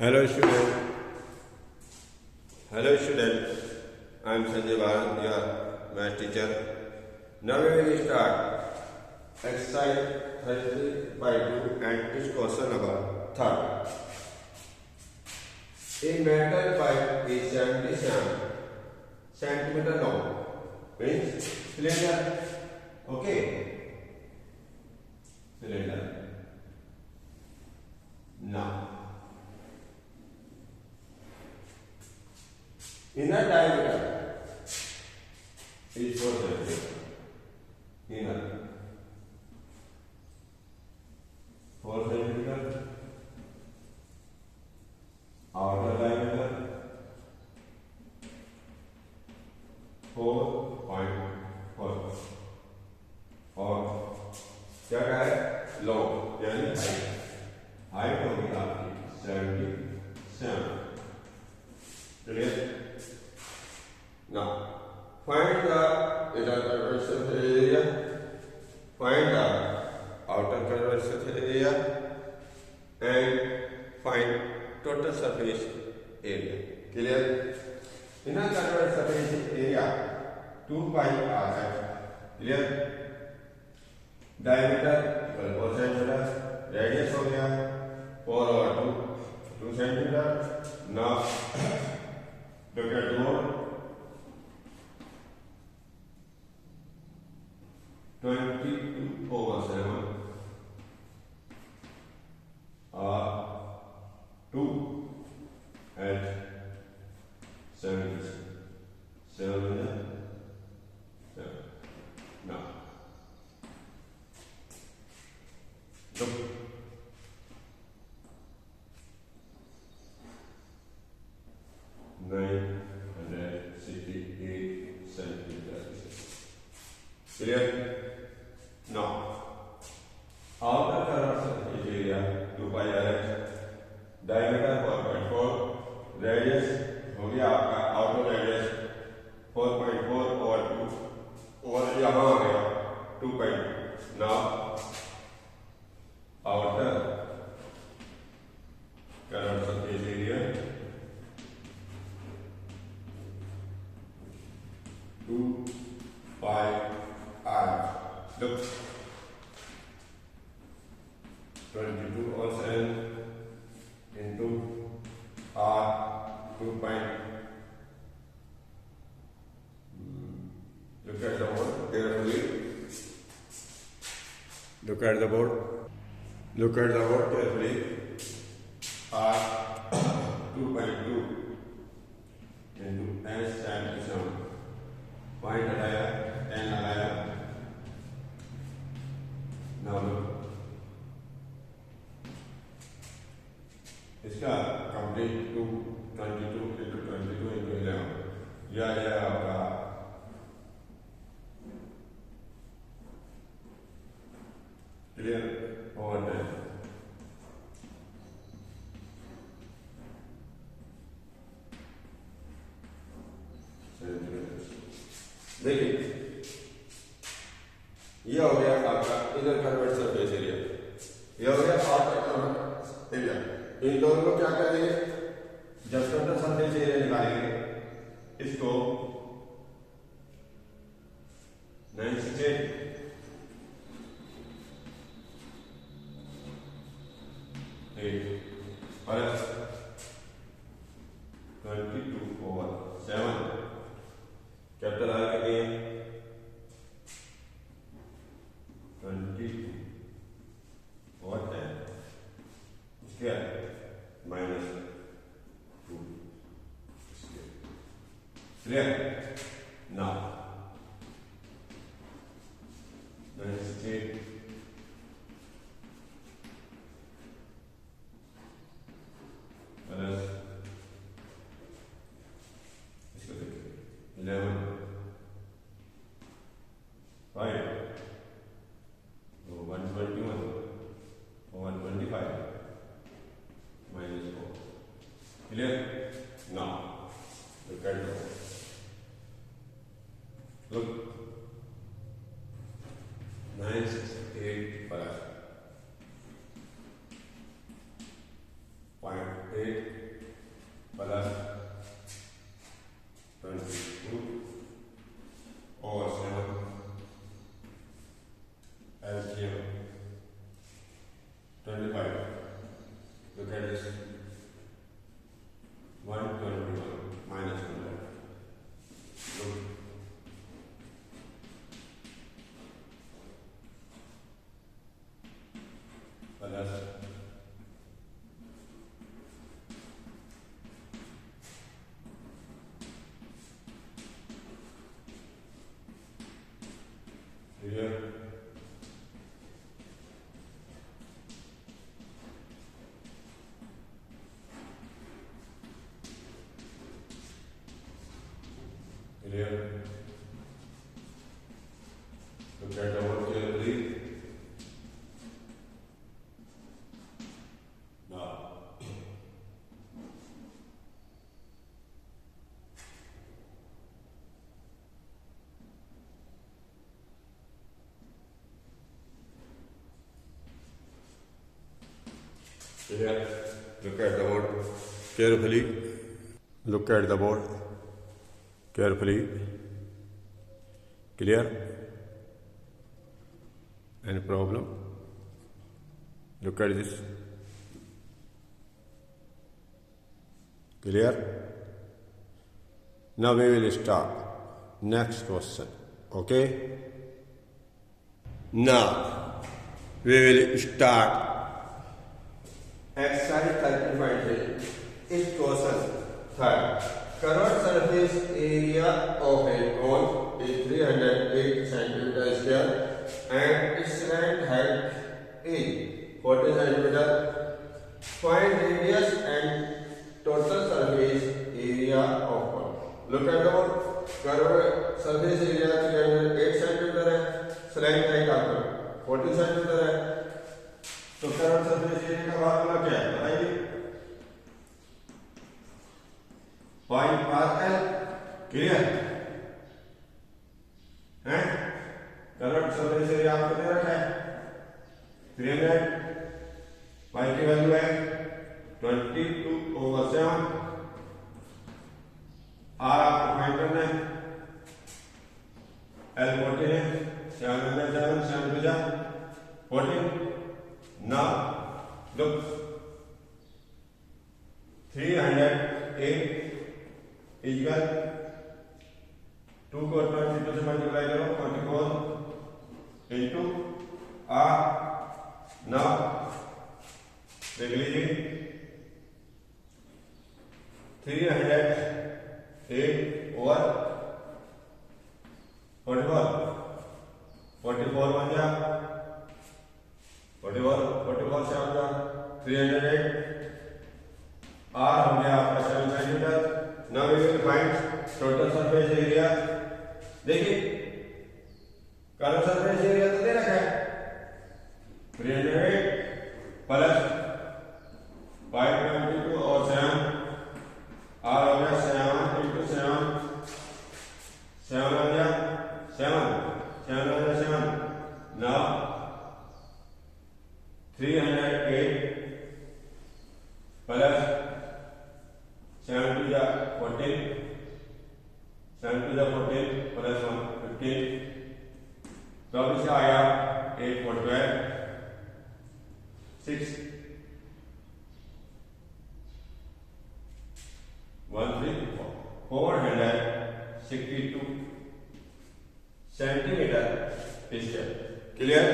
Hello student. Hello student. I am Sanjay Bharat, your math teacher. Now we will start exercise 33/2 and this question number 3rd. A metal pipe is 77 centimeter long. Means cylinder. Okay. Cylinder. Now. Inner diameter is 4 centimeter. Inner 4 centimeter. Outer diameter 4.4. और क्या है long यानी height होगी आपकी 77. Clear? Now, find the inner curvature surface area, find the outer curvature surface area, and find total surface area. Clear? Inner curvature surface area 2 pi r है. Clear? Diameter equal 4 centimeter. Radius हो गया 4/2 centimeter. Now look at the board. 22/7 2 at 77. Now look. Clear? Now, outer curvature surface area 2 pi r है, diameter 4.4, radius हो गया आपका outer radius 4.4/2 और यहाँ आ गया 2 pi. Now, outer curvature surface area 2 pi r. Look, 22/7 into r 2 pi. Look at the board carefully. Look at the board. Look at the board carefully. R 2.2 into s 77. Point लगाया 10 लगाया. Now look. इसका complete 22 into 11 यह है आपका clear over time. देखिए ये हो गया आपका इनर कर्वेड सरफेस एरिया, ये हो गया आउटर कर्वेड एरिया. इन दोनों को क्या करेंगे, जब टोटल सरफेस एरिया निकालेंगे इसको 968 प्लस 22/7 कैपिटल आर के लिए 22/10 इसके -2. क्लियर? नाउ 968 प्लस इसको देखिए 11 5 121 125 -4. Clear? Now look at the look 968 plus 0.2 plus 22 over 7 LCM 25. Look at this. 121 minus 100. Look. Plus here look at the word carefully. Now here look at the board carefully. Look at the board carefully. Clear? Any problem? Look at this. Clear? Now we will start next question. Okay? Now we will start exercise 30.3 is question 3rd. Curved surface area of a cone is 308 centimeter square and its length height is 40 centimeter. Find radius and total surface area of cone. Look at the one. Curved surface area 308 centimeter है, length height आपका 40 centimeter है. तो curved surface area का formula क्या है बताइए. Find RL. Clear है. Current surface area आपको दे रखा है 300. y की वैल्यू है 22/7. r आपको फाइंड करना है. l 14 है. 7 2 14. now look 308 इक्वल 2 को 22 से मल्टीप्लाई करो 44 इंटू आर. नाउ देख लीजिए 308 ओवर 44 बन गया. 44 से आपका 308 आर हो गया आपका 7 centimetre. Now we will find total surface area. देखिए कर्व सरफेस एरिया तो दे रखा है 308 प्लस 522 और 7 आर हो गया 7 इंटू 7 7 आ गया 7 now 308 plus 7 to the 14 plus 1 15. तो अब इसका आया 8 4 12 6 1 3 462 centimeter square. Clear?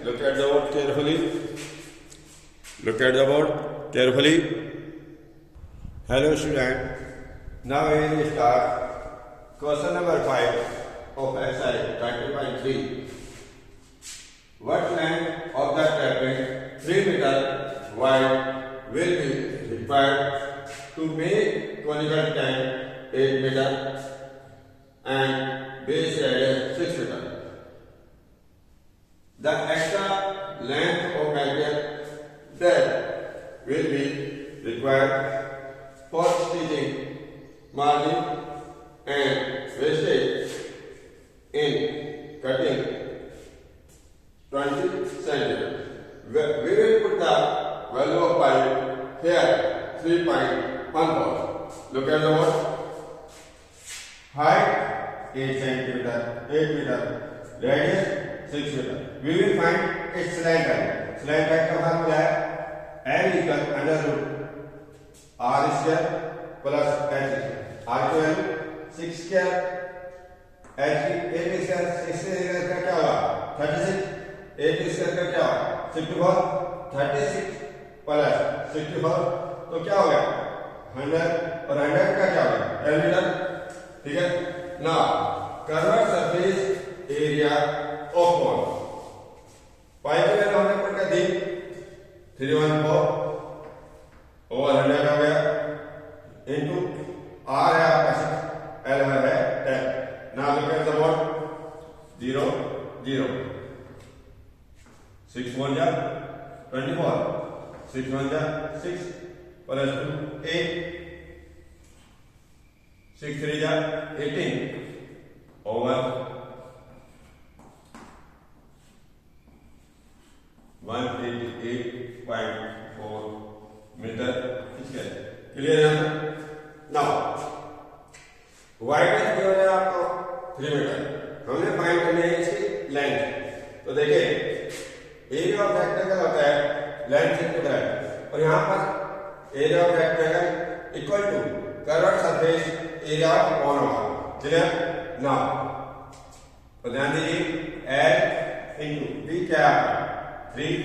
Look at the board carefully. Look at the board carefully. Hello student, now we will start question number 5 of exercise 20.3. What length of the taping 3 meter wide will be required to make conical tank 8 meter and base radius 6 meter? The extra length of material that will be required for stitching, margin and wastage in cutting 20 centimeters. We will put the value of pi here 3.14. Look at the what? Height 8 centimeter, 8 meter, radius 6 meter. We will find its slant height. Slant height का formula है L equal under root R square plus H square. R की value 6 square, H की 8 square, 6 square का क्या होगा 36, 8 square का क्या होगा 64, 36 प्लस 64 तो क्या हो गया 100 और 100 का क्या हो गया 10 मीटर. ठीक है. Now curved surface area of ball pi की वैल्यू हमने पढ़ के दी 314 ओवर 100 हो गया इनटू r है आपका 6 l है 10. Now look at the ball 0 0 6 1 जा 24 6 1 जा 6 प्लस 2 8 6 3 जा 18 over 188.4 मीटर स्क्वायर. क्लियर है. नाउ वाइड जो है आपको 3 मीटर हमने फाइंड करनी है इसकी लेंथ. तो देखिए एरिया ऑफ रेक्टेंगल होता है लेंथ इंटू ब्रेड्थ और यहाँ पर area of rectangle equal to curved surface area of ball होगा. क्लियर. नाउ तो ध्यान दीजिए L इंटू B क्या है 3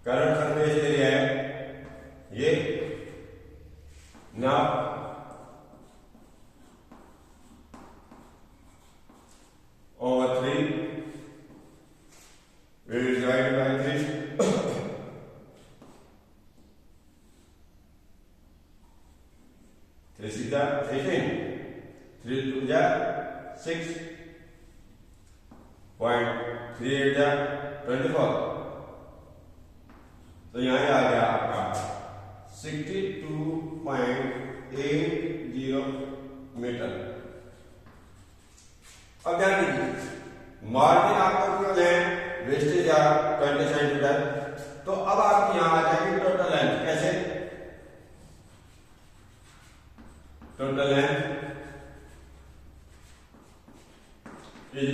कर्व्ड सरफेस एरिया है ये. Now over 3 we will divide by 3 3 6 18 3 2 जा 6 0.38 जा 24 तो यहाँ आ गया आपका 62.80 मीटर. अब ध्यान दीजिए मार्जिन आपको क्यों है वेस्टेज या 20 सेंटीमीटर. तो अब आपकी यहां आ जाएगी टोटल लेंथ. कैसे total length is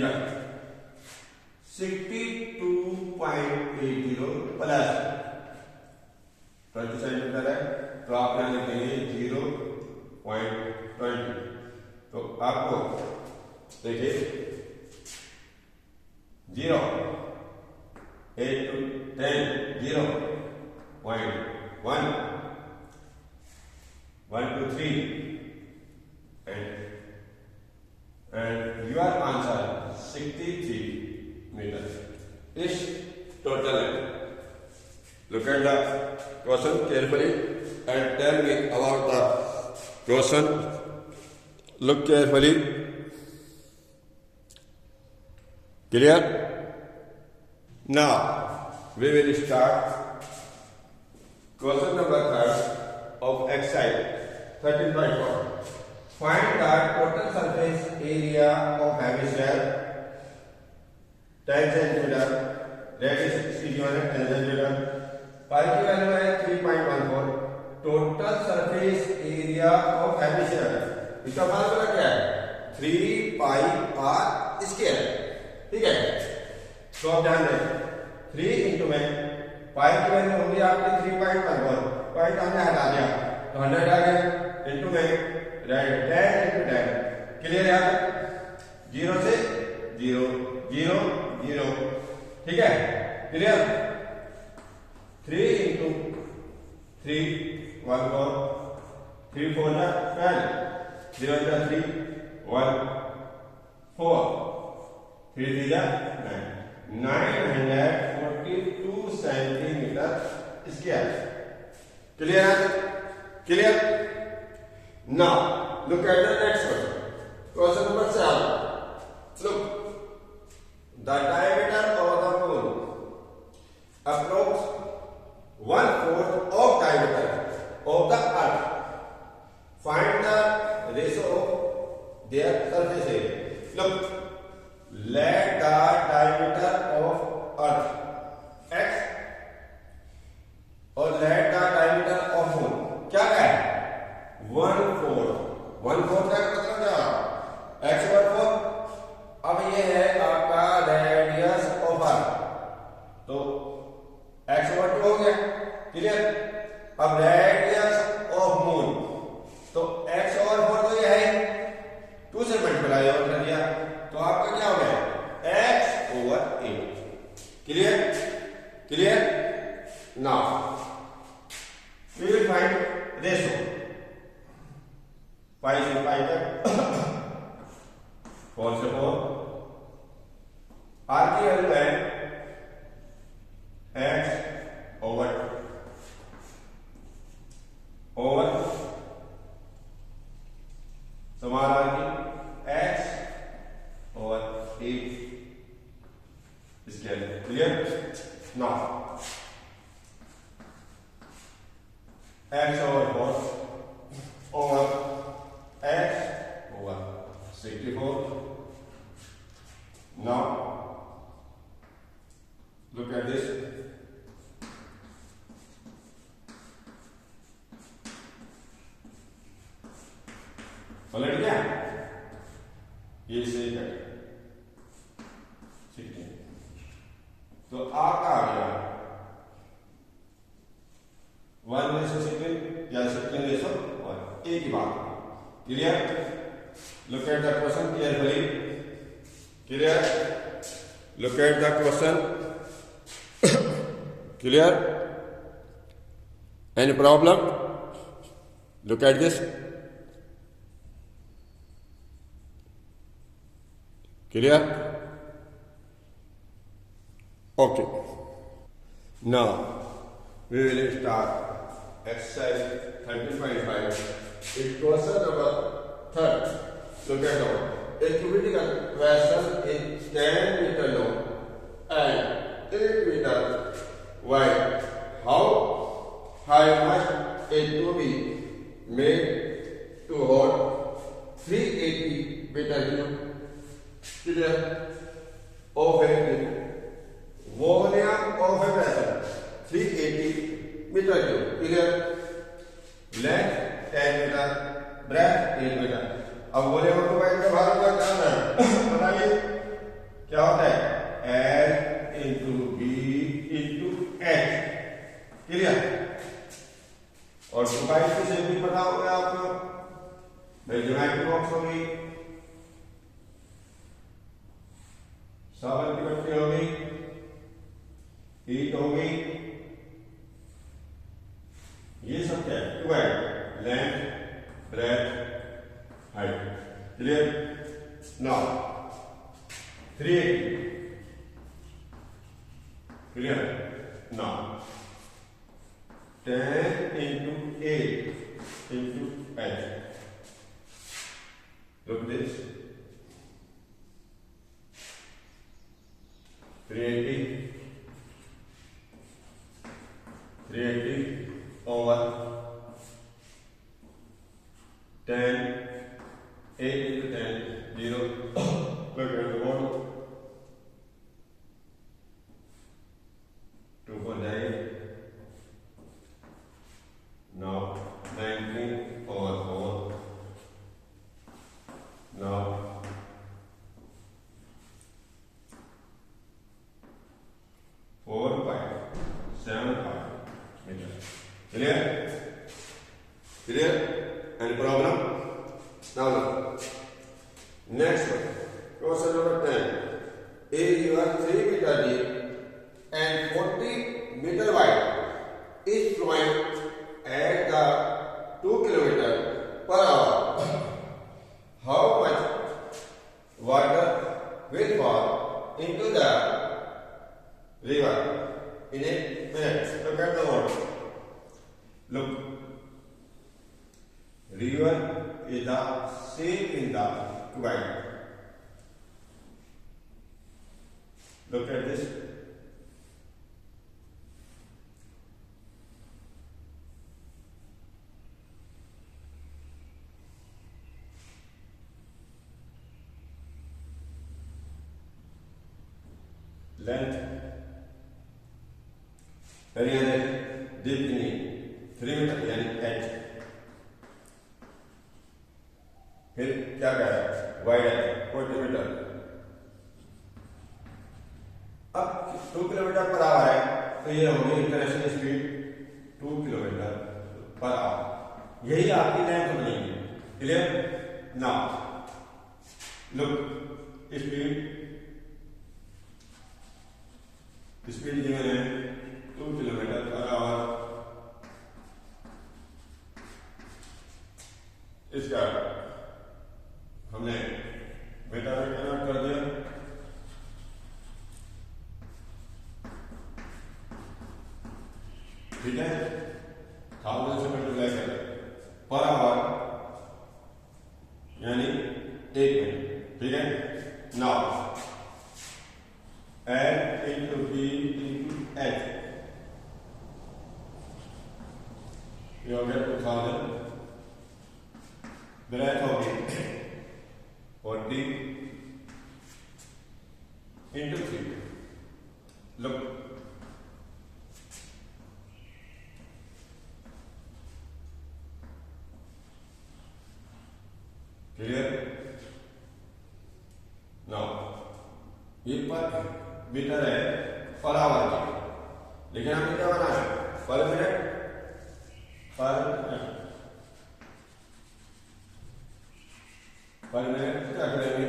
62.80 plus 20 centimetre है तो आप यहां लिखेंगे 0.20. तो आपको देखिए 0 8 to 10 0.1 1 to 3 and your answer 63 meters is total length. Look at the question carefully and tell me about the question. Look carefully. Clear? Now we will start question number 3 of exercise 13.4. Find the total surface area of hemisphere 10 centimeter, radius 60 given है 10 centimeter. पाई की value है 3.14. Total surface area of hemisphere इसका formula क्या है 3 पाई r square. ठीक है. तो आप ध्यान दें 3 इंटू में पाई की वैल्यू होगी आपकी 3.14 पाई तो हमने हटा दिया तो 100 आ गया इंटू में 10 इंटू 10. क्लियर है. 0 से 0 0 0. ठीक है. क्लियर. 3 इंटू 3 1 4 3 4 जा 12 0 जा 3 1 4 3 3 जा 942 centimetre square. Clear. Clear. Now look at the next question. Question number 7. Look, the diameter of the moon approx 1/4 of diameter of the earth. Find the ratio of their surface area. Look, let the diameter of earth x or let the diameter अब radius of moon, तो x over 4 तो ये है, 2 से multiply और कर दिया, तो आपका क्या हो गया x over 8। Clear? Clear? Now we will find ratio pi से पाई तक 4 से 4, आर की वैल्यू है x ओवर समार आर की x over 8 scale. Clear? Now x over 4 over x over 64। Now look at this. पलट गया, ये सही कट 16, तो आपका आ गया 1/16 या 16/1, एक ही बात। Clear? Look at the question carefully. Clear? Look at the question. Clear? Any problem? Look at this. Clear? Okay. Now we will start exercise 13.5. It's question number 3rd. Look at the one. A cubical vessel is 10 meter long and 8 meter wide. How high must it to be made to hold 380 meter cube of a volume of a vessel 380 meter cube. Clear? Length 10 meter, breadth 8 meter. अब volume of wide का भाग का क्या है बताइए, क्या होता है L into B into H। Clear? और वाइड की शेप भी पता होगा आपको, भाई ज्योमेट्री बॉक्स होगी, 7 की पट्टी होगी, ईट होगी, ये सब क्या है wide, length, breadth, height. Clear? Now 380. Clear? Now 10 into 8 into h. Look at this. 380 over 10, 8 into 10, 0. Look at the bottom. 2 for 9. Now 19 over 4. Now 4, 5, 7, 5 meters. Clear? Clear? Any problem? Now look. Next one. Question number 10. A river 3 meter deep and 40 meter wide is flowing at the 2 kilometer per hour. How much water will fall into the river in a minute? Look at the water. Look. River is the same in the wide. Look at this. Length. Area deep in 3 meter यानी h. फिर क्या कह रहा है wide है 40 metre. अब 2 kilometre per hour है तो ये होगी international speed 2 kilometre per hour, यही आपकी लेंथ बनेगी। Clear? Now look, speed given है 2 किलोमीटर पर आवर। इसका हमने मीटर में कन्वर्ट कर दिया। ठीक है, 1000 से मल्टीप्लाई करें पर आवर यानी 1 मिनट। ठीक है, now add into b into h, ये हो गया 2000। ब्रेथ होगी 40 इंटू 3। Look, clear? नाउ ये पर मीटर है पर आवर की, लेकिन हमें क्या बनाना है? पर मिनट, पर मिनट क्या करेंगे?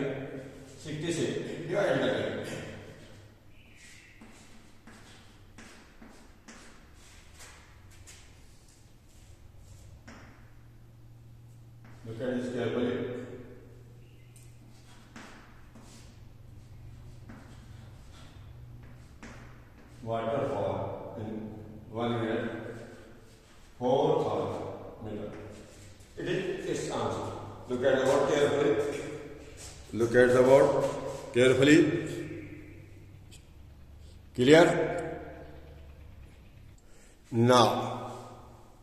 60 से डिवाइड करेंगे। Look at this carefully. Waterfall in 1 minute, 4,000 meter. It is its answer. Look at the board carefully. Look at the board carefully. Clear? Now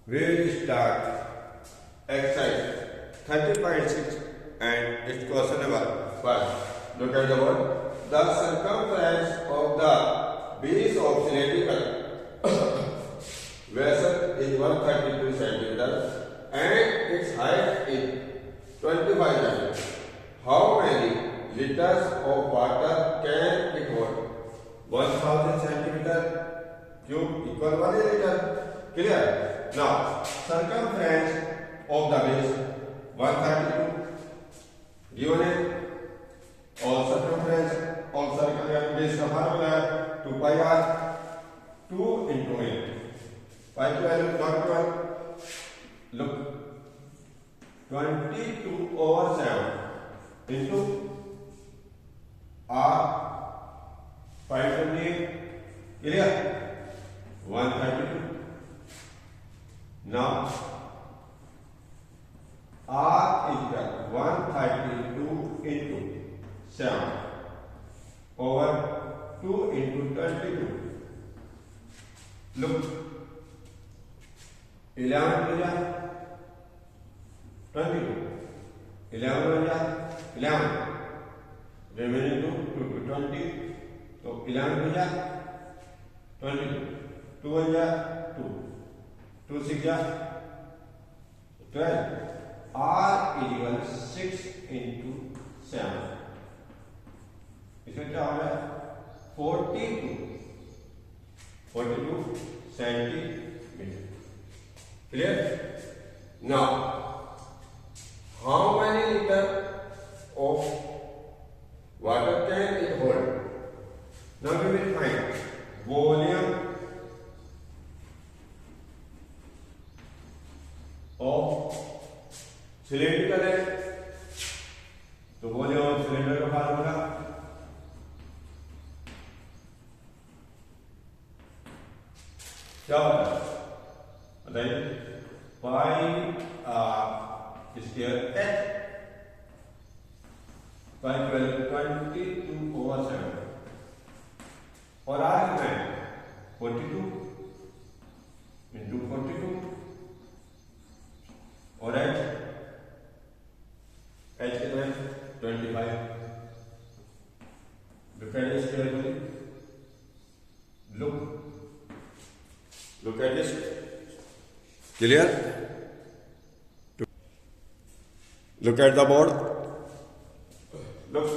we will start exercise 30.6 and its question number 1. Look at the board. The circumference of the base of cylindrical vessel is 132 centimeters and its height is 25 centimeters. How many liters of water can it hold? 1000 centimeter cube equal 1 liter. Clear? Now, circumference of the base 132 given है, और circumference of circle या base का formula है 2 pi r, 2 into 8, pi की value not 12. Look, 22/7 into r 528. Clear? 132. Now r is equal 132 into 7 over 2 into 22. Look, 11 हो जाए 22, 11 हो जाए 11, remaining 2 to 20, तो 11 हो जाए 22, 2 हो जाए 2, 2 6 जाए 12. R is equal 6 into 7. इसमें क्या हो रहा है? 42 centimeter. Clear? Now, how many liter of water can it hold? Now we will find volume of cylinder है, तो वॉल्यूम ऑफ सिलेंडर का फार्मूला क्या होता है बताइए? पाई स्क्वायर एच, पाई की वैल्यू 22/7 और आर में 42 इंटू 42 और एच कितना है 25. Look at this carefully. Look at this. Clear? Look at the board. Look,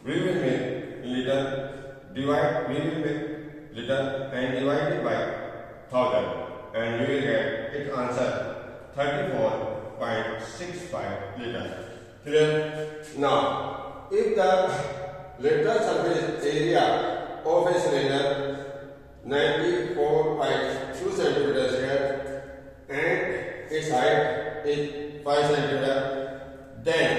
we will make liter, divide, we will make liter and divide it by 1000 and we will get its answer 34.65 liters. Clear? Now, if the lateral surface area of a cylinder 94.2 centimeters square and its height is 5 centimeters, then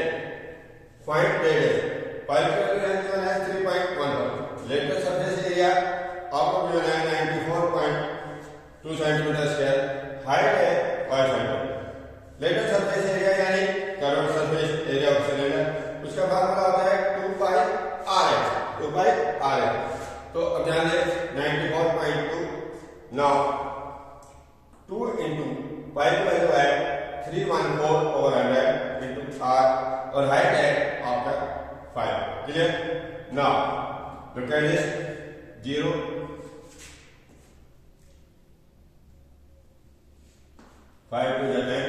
find that pipe का length given है 3.1. Lateral surface area आपको given है 94.2 centimeters square, height है 5 centimeters. Lateral surface area यानी curved surface area of cylinder, उसका formula होता है 2 pi r. 2 pi r. तो अब ध्यान दें 94.2. नाउ 2 into पाई की वैल्यू है 314/100 into r और हाइट है आपका 5. Clear? Now look at this 0 5 to the 10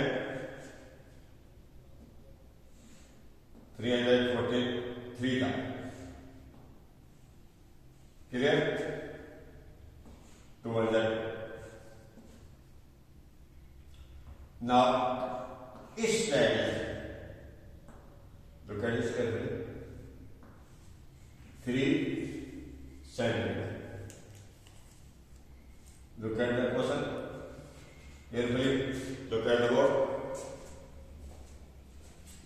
343 था. क्लियर? 200. Now, इस value look at this carefully 3 centimeter. Look at the question carefully. Look at the board.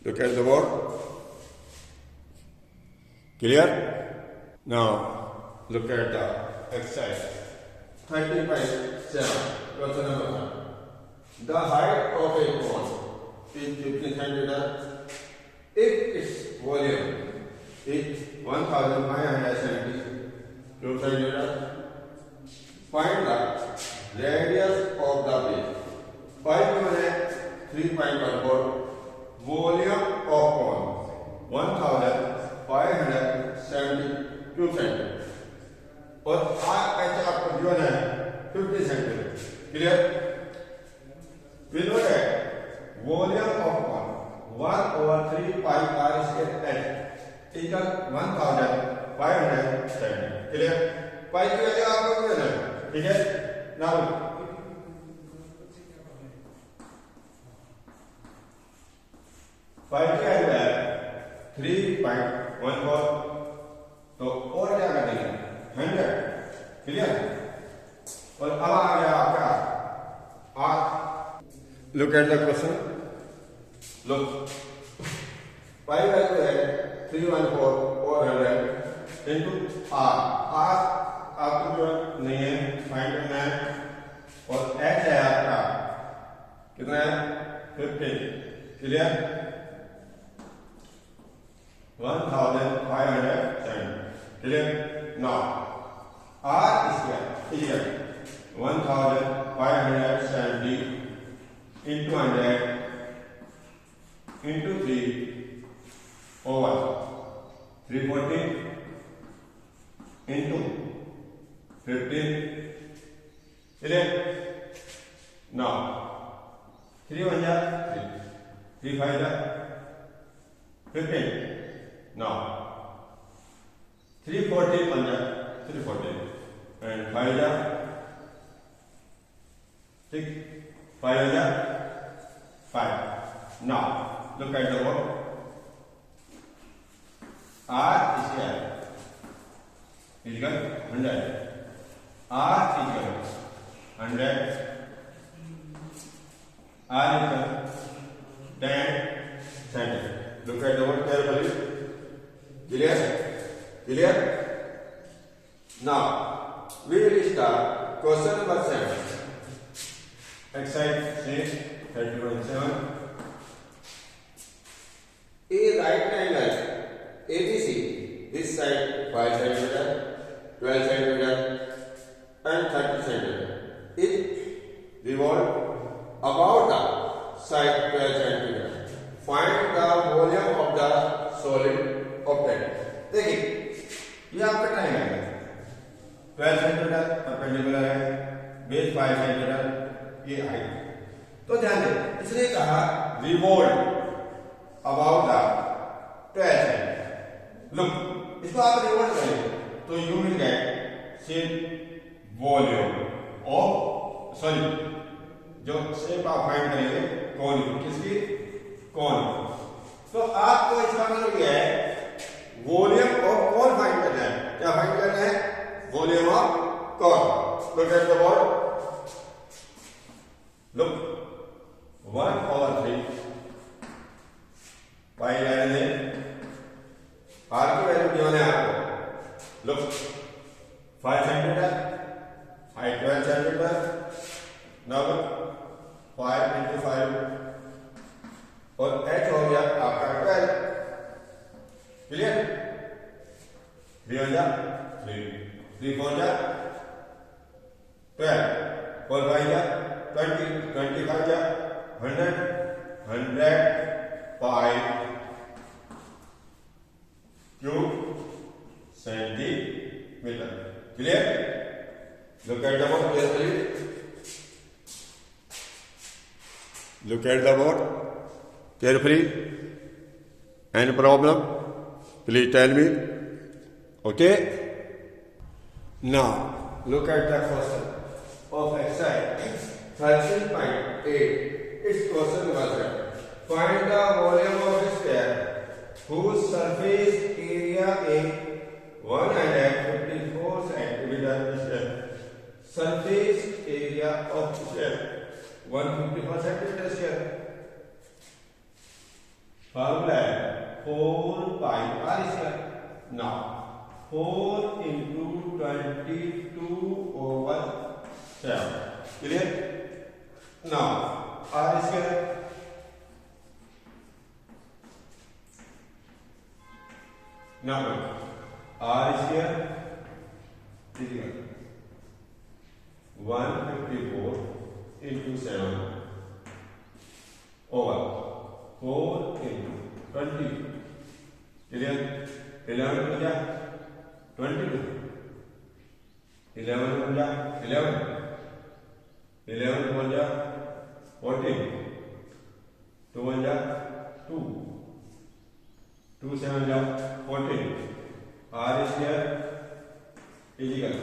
Look at the board. Clear? Now, look at the exercise 30.7. Question number 1. The height of a cone is 15 centimeters if its volume is 1572 centimeters. Find the radius of the base. Pipe given है 3.14. Volume of cone 1572 centimeters. और ऐसे आपको given है 50 centimeters. Clear? We know that volume of cone 1/3 pi r square h equal 1570. Clear? Pi की value आपको क्यों है? ठीक है? Now pi की वैल्यू है 3.14. तो और क्या करेंगे? 100. क्लियर? और अब आ गया आपका r. Look at the question. Look. Pi value है 314/100 into r. r आपको जो नहीं है फाइंड करना है और h है आपका कितना है 15. Clear? 1570. Clear? Now r square equal 1570 into 100 into 3 over 314 into 15. Clear? Now 3 1 जा 3 5 जा 15. Now 314 1 जा 314 and 5 जा 6 5 जा 5. Now look at the word. R is here. Equal 100. R equal 100. R equal 10 centimeter. Look at the word carefully. Clear? Clear? Now we will start question number 7. Exercise 30.7. A right triangle ABC, this side 5 cm, 12 cm and 30 cm is revolved about the side 12 cm. Find the volume of the solid obtained. देखिए ये आपका triangle है 12 centimetre perpendicular है, base 5 centimetre, ये height. तो ध्यान दें इसने कहा revolve about the 12 centimetre. Look इसको आप रिवॉल्व करेंगे तो you will get same volume of जो शेप आप फाइंड करेंगे कौन किसकी कौन। तो आपको इसका मतलब क्या है वॉल्यूम ऑफ कौन फाइंड करना है। क्या फाइंड करना है वॉल्यूम ऑफ कौन। Look at the board look 1/3 pi line है आर की वैल्यू गिवन है आपको। Look 5 centimetre height 12 centimetre. Now 5 into 5 और h हो गया आपका 12। क्लियर 3 हो जा 3 4 जा 12 4 5 जा 20 25 जा 100 पाई cube centimetre. Clear look at the board carefully. Look at the board carefully. Any problem? Please tell me. Okay. Now look at the question of exercise 13.8. Its question was that find the volume of a sphere whose surface area is 154 centimeter. Surface area of sphere 154 centimeter square. Formula 4 pi r square. Now 4 into 22 over 7. Clear? Now r square. Now r square is equal 154 into 7 over 4 into 20. Clear? 11 हो जा 22. 11 हो जा 11. 11 हो जा 14. 2 हो जा 2. 2 से हो जा 14. R square is equal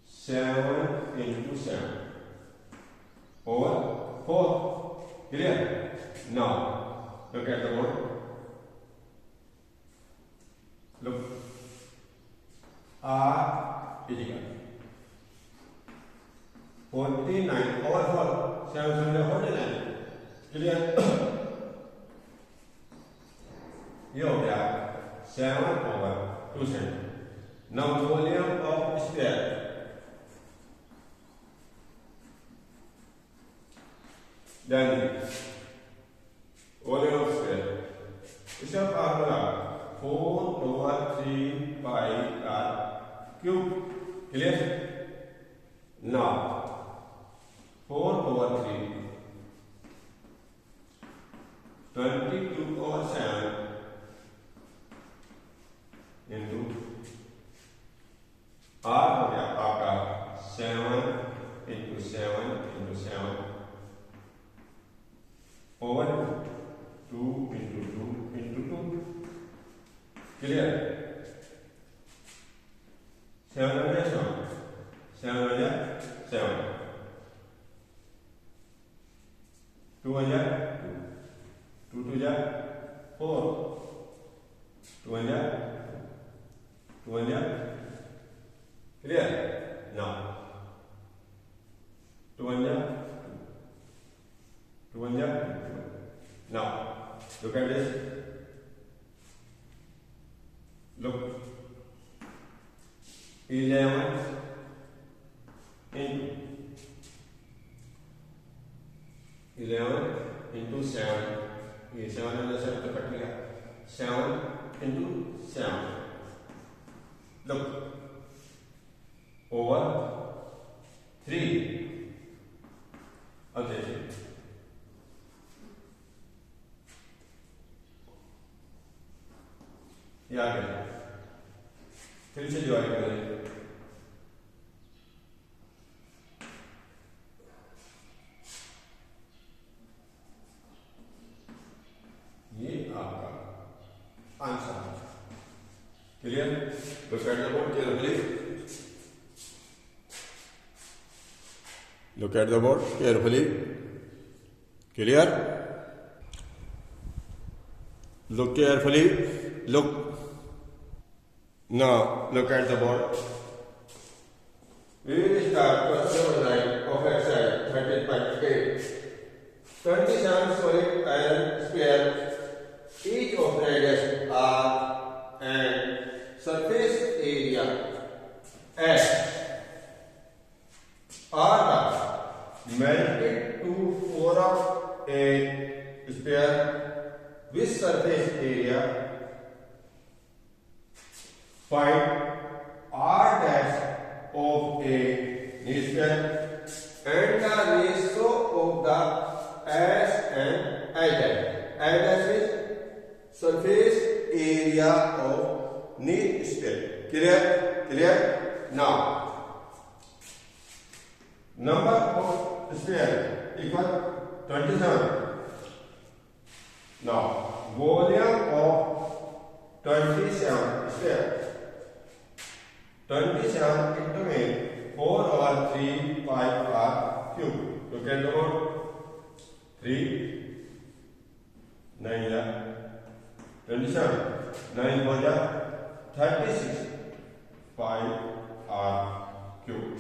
7 into 7 over 4. Clear? Now look at the board. Look R is equal 49 over 4. 7 into 49. Clear? ये हो गया 7 over 2 cm. Now volume of sphere. Then volume of sphere. इसका formula 4 over 3 pi r cube. Clear? Now 4 over 3 22 over 7 into r हो गया आपका 7 into 7 into 7 over 2 into 2 into 2. Clear? 7 हो गया 7. 7 हो गया 7. 2 हो गया 2. 2 2 जा 4. 2 हो गया 2 हो गया. Clear? Now 2 हो गया 2 हो गया. Now look at this. Look 11 into 7. ये 7 है 7 तो कट गया. 7 into 7. Look over 3. अब देखिए ये आ गया. फिर से डिवाइड करें. ये आपका answer. Clear? Look at the board carefully. Look at the board carefully. Clear? Look carefully. Look. Now look at the board. We will start question 9 of exercise 13.8. 27 solid iron spheres, each of radius r and surface area s, are melted to form a sphere with surface area. Find r dash of a sphere and the ratio of the s and I dash. I dash is surface area of knee sphere. Clear? Clear? Now, number of sphere equal 27. Now, volume of 27 sphere. 27 into mean 4 over 3 pi r cube. Look at the board. 3 9 ja 27 9 4 ja 36 pi r cube.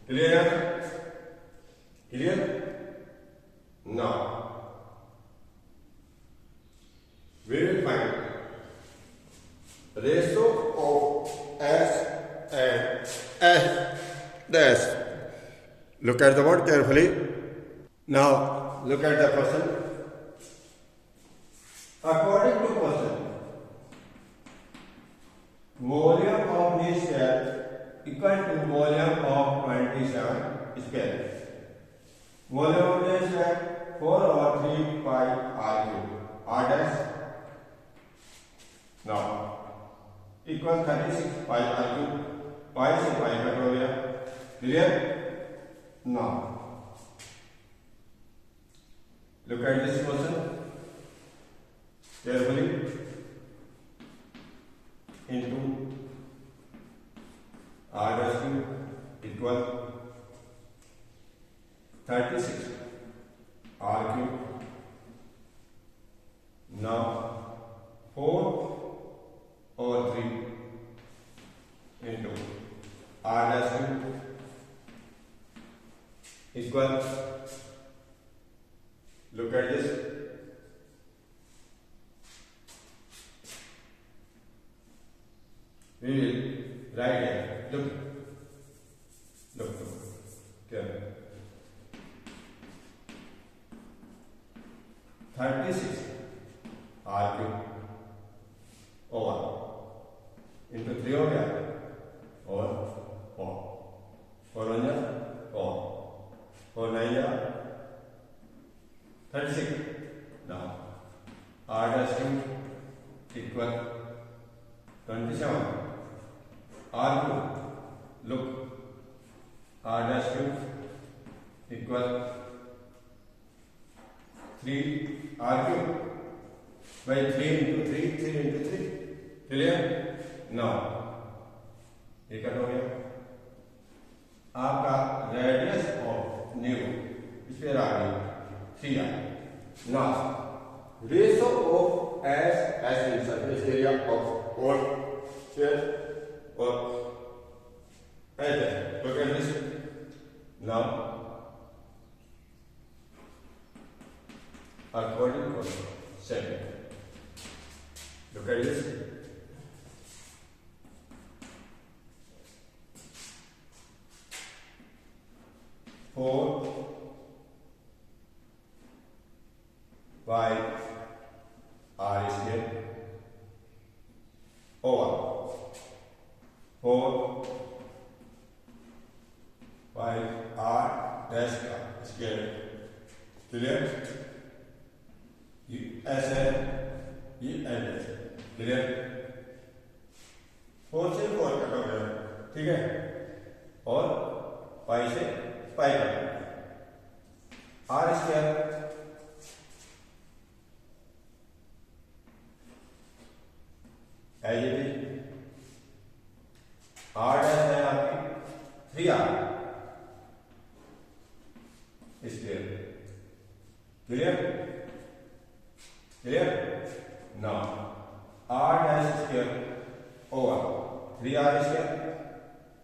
Clear? Clear? Now we will find ratio of s and s dash. Look at the word carefully. Now look at the question. According to question, volume of this sphere equal to volume of 27 sphere. Volume of this sphere 4 over 3 pi r cube. R dash. Now equal 36 pi r cube. Pi से pi cut हो गया. Clear? Now look at this question carefully. Into r dash cube equal 36 r cube. Now 4 over 3 into r dash cube equal, look at this, we will write here. Look here. 36 r cube over into 3 हो गया और 4 4 1 जा 4 4 9 जा 36. Now r dash cube equal 27 r cube. Look, r dash cube equal 3 r cube by 3 into 3 3 into 3. Clear? Now ये cut हो गया. आपका radius of new sphere आ गई 3r. Now ratio of s in surface area of all sphere or s. Look at this. Now according to second, look at this. Four by r square over 4 by r dash square. Clear? ये ऐसे है, ये ऐसे. Clear? 4 से 4 cut हो गया. ठीक है? और पाई से pi cut. r square as it is. r dash है आपकी 3r Clear? Clear? Now, r dash square over 3r square,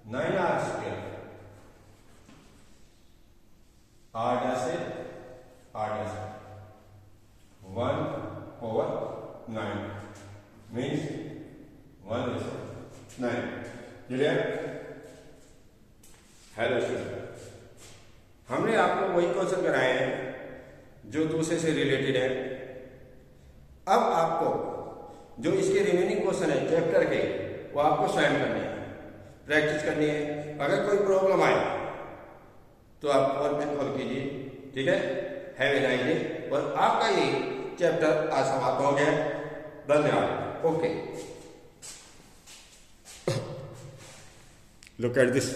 9r square. R dash से R dash 1 over 9 means 1 is 9. Clear? Hello student, हमने आपको वही question कराए हैं जो दूसरे से रिलेटेड है। अब आपको जो इसके रिमेनिंग क्वेश्चन है चैप्टर के, वो आपको स्वयं करने हैं, प्रैक्टिस करनी है। अगर कोई प्रॉब्लम आए तो आप और में कॉल कीजिए, ठीक है। Have a nice day. और आपका ये चैप्टर आज समाप्त हो गया। धन्यवाद। Okay, look at this.